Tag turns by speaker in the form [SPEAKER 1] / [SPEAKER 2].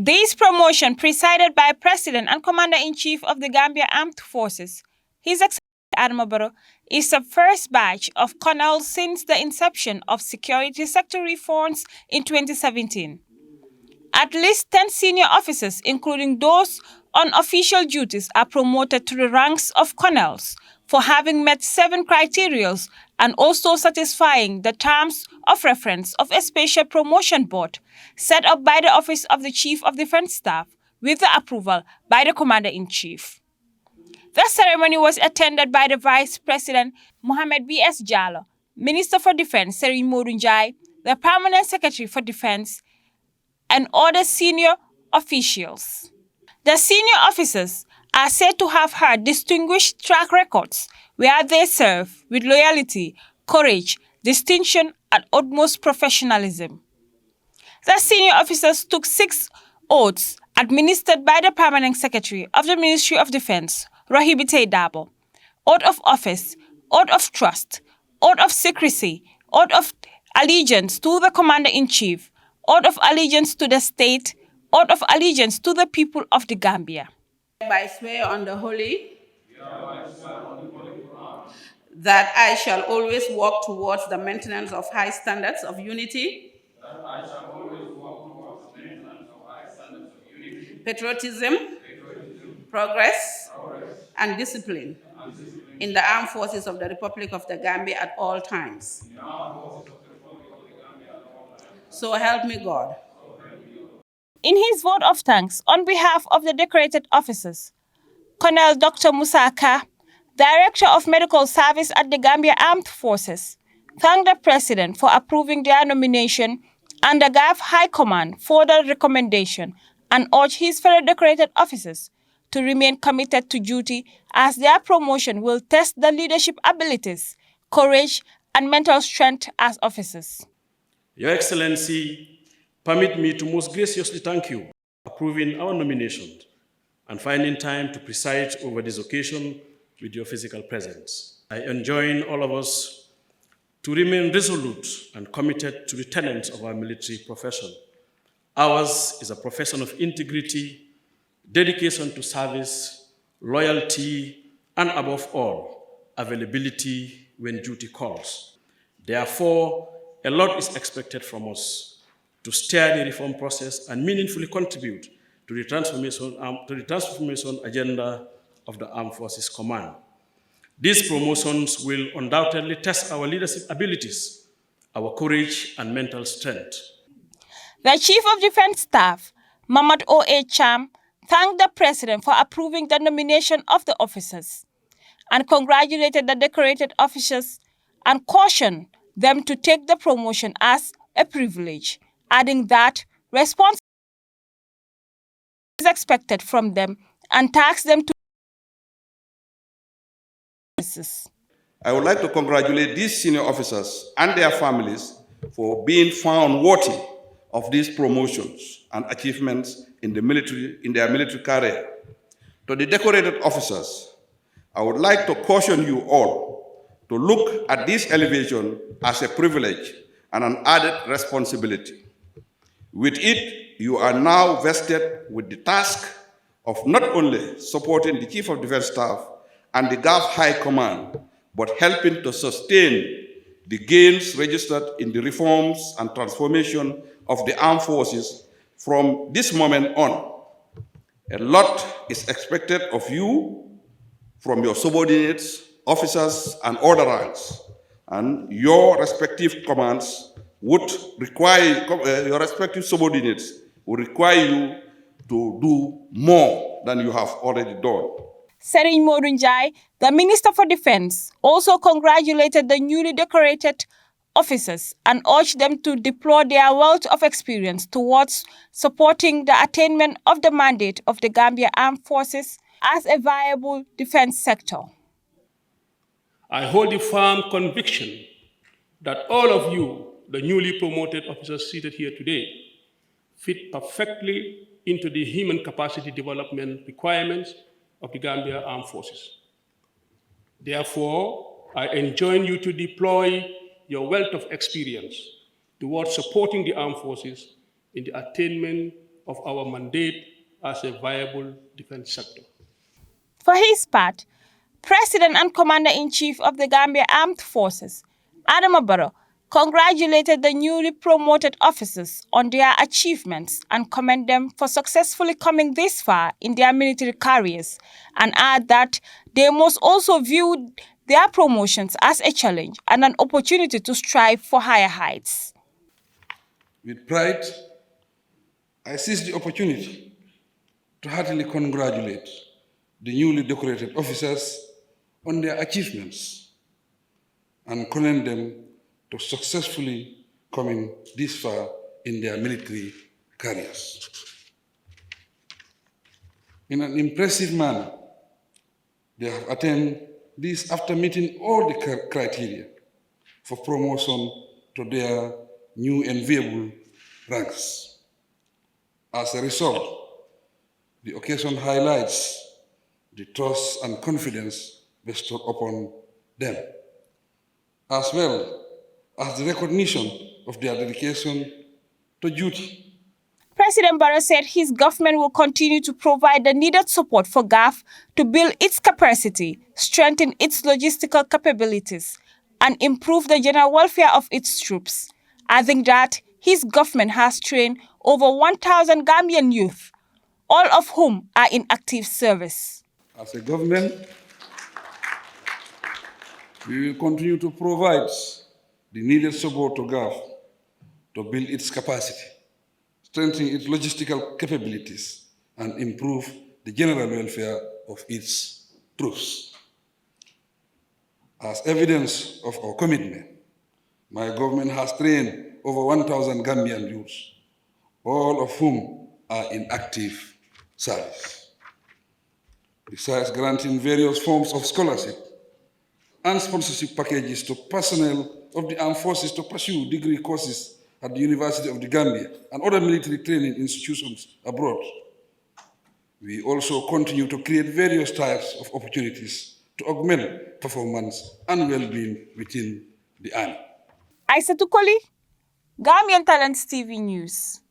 [SPEAKER 1] This promotion, presided by President and Commander-in-Chief of the Gambia Armed Forces, His Excellency Adama Barrow, is the first batch of colonels since the inception of security sector reforms in 2017. At least 10 senior officers, including those on official duties, are promoted to the ranks of colonels for having met 7 criteria and also satisfying the terms of reference of a special promotion board set up by the Office of the Chief of Defense Staff with the approval by the Commander-in-Chief. The ceremony was attended by the Vice President Mohamed B.S. Jallow, Minister for Defense Serigne Modou Njie, the Permanent Secretary for Defense, and other senior officials. The senior officers are said to have had distinguished track records where they serve with loyalty, courage, distinction, and utmost professionalism. The senior officers took 6 oaths administered by the Permanent Secretary of the Ministry of Defense, Rohibite Dabo: oath of office, oath of trust, oath of secrecy, oath of allegiance to the Commander-in-Chief, oath of allegiance to the state, oath of allegiance to the people of the Gambia.
[SPEAKER 2] I swear on the Holy that I shall always work towards the maintenance of high standards of unity, patriotism, progress, and discipline in the armed forces of the Republic of the Gambia at all times. So help me God.
[SPEAKER 1] In his vote of thanks on behalf of the decorated officers, Colonel Dr. Musa Ka, Director of Medical Service at the Gambia Armed Forces, thanked the President for approving their nomination and the GAF High Command for the recommendation and urged his fellow decorated officers to remain committed to duty as their promotion will test the leadership abilities, courage, and mental strength as officers.
[SPEAKER 3] Your Excellency, permit me to most graciously thank you for approving our nomination and finding time to preside over this occasion with your physical presence. I enjoin all of us to remain resolute and committed to the tenets of our military profession. Ours is a profession of integrity, dedication to service, loyalty, and above all, availability when duty calls. Therefore, a lot is expected from us to steer the reform process and meaningfully contribute to the transformation agenda of the Armed Forces Command. These promotions will undoubtedly test our leadership abilities, our courage, and mental strength.
[SPEAKER 1] The Chief of Defense Staff, Mamad O.A. Cham, thanked the President for approving the nomination of the officers and congratulated the decorated officers and cautioned them to take the promotion as a privilege, adding that responsibility is expected from them and tasked them to.
[SPEAKER 4] I would like to congratulate these senior officers and their families for being found worthy of these promotions and achievements in their military career. To the decorated officers, I would like to caution you all to look at this elevation as a privilege and an added responsibility. With it, you are now vested with the task of not only supporting the Chief of Defense Staff and the GAF High Command, but helping to sustain the gains registered in the reforms and transformation of the armed forces from this moment on. A lot is expected of you from your subordinates, officers, and other ranks, and your respective commands would require, your respective subordinates will require you to do more than you have already done.
[SPEAKER 1] Serigne Modou Njie, the Minister for Defense, also congratulated the newly decorated officers and urged them to deploy their wealth of experience towards supporting the attainment of the mandate of the Gambia Armed Forces as a viable defense sector.
[SPEAKER 5] I hold a firm conviction that all of you, the newly promoted officers seated here today, fit perfectly into the human capacity development requirements of the Gambia Armed Forces. Therefore, I enjoin you to deploy your wealth of experience towards supporting the armed forces in the attainment of our mandate as a viable defense sector.
[SPEAKER 1] For his part, President and Commander-in-Chief of the Gambia Armed Forces, Barrow, congratulated the newly promoted officers on their achievements and commended them for successfully coming this far in their military careers, and added that they must also view their promotions as a challenge and an opportunity to strive for higher heights.
[SPEAKER 6] With pride, I seize the opportunity to heartily congratulate the newly decorated officers on their achievements and commend them to successfully coming this far in their military careers. In an impressive manner, they have attained this after meeting all the criteria for promotion to their new enviable ranks. As a result, the occasion highlights the trust and confidence bestowed upon them, as well as the recognition of their dedication to duty.
[SPEAKER 1] President Barrow said his government will continue to provide the needed support for GAF to build its capacity, strengthen its logistical capabilities, and improve the general welfare of its troops, adding that his government has trained over 1,000 Gambian youth, all of whom are in active service.
[SPEAKER 6] As a government, we will continue to provide the needed support to GAF to build its capacity, strengthen its logistical capabilities, and improve the general welfare of its troops. As evidence of our commitment, my government has trained over 1,000 Gambian youths, all of whom are in active service. Besides granting various forms of scholarship and sponsorship packages to personnel of the armed forces to pursue degree courses at the University of the Gambia and other military training institutions abroad, we also continue to create various types of opportunities to augment performance and well-being within the army.
[SPEAKER 1] Aissatou Koli, Gambian Talents TV News.